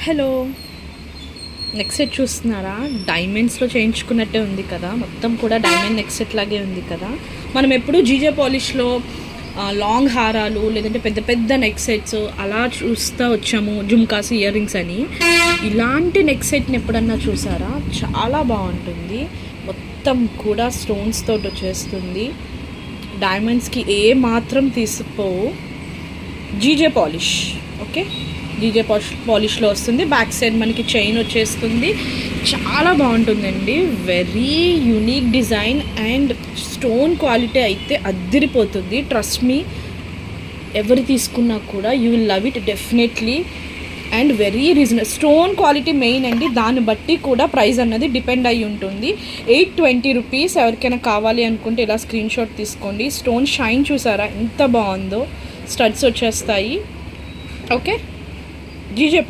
Hello, neck set చూస్తున్నారా? డైమండ్స్లో చేయించుకున్నట్టే ఉంది కదా, మొత్తం కూడా డైమండ్ నెక్ సెట్ లాగే ఉంది కదా. మనం ఎప్పుడు జీజే పాలిష్లో లాంగ్ హారాలు లేదంటే పెద్ద పెద్ద నెక్ సెట్స్ అలా చూస్తూ వచ్చాము, జుమ్కాస్ ఇయర్ రింగ్స్ అని. ఇలాంటి నెక్ సెట్ని ఎప్పుడన్నా చూసారా? చాలా బాగుంటుంది. మొత్తం కూడా స్టోన్స్ తోటి వచ్చేస్తుంది. డైమండ్స్కి ఏ మాత్రం తీసిపోవు. జీజే పాలిష్, ఓకే, జీజే పాలిష్లో వస్తుంది. బ్యాక్ సైడ్ మనకి చైన్ వచ్చేస్తుంది. చాలా బాగుంటుందండి. Very unique design and stone quality అయితే అద్దిరిపోతుంది. ట్రస్ట్ మీ, ఎవరు తీసుకున్నా కూడా you will love it definitely. And very reasonable. Stone quality main అండి, దాన్ని బట్టి కూడా ప్రైస్ అన్నది డిపెండ్ అయి ఉంటుంది. 820 రూపీస్. ఎవరికైనా కావాలి అనుకుంటే ఇలా స్క్రీన్ షాట్ తీసుకోండి. స్టోన్ షైన్ చూసారా ఎంత బాగుందో. స్టడ్స్ వచ్చేస్తాయి. Okay, GJ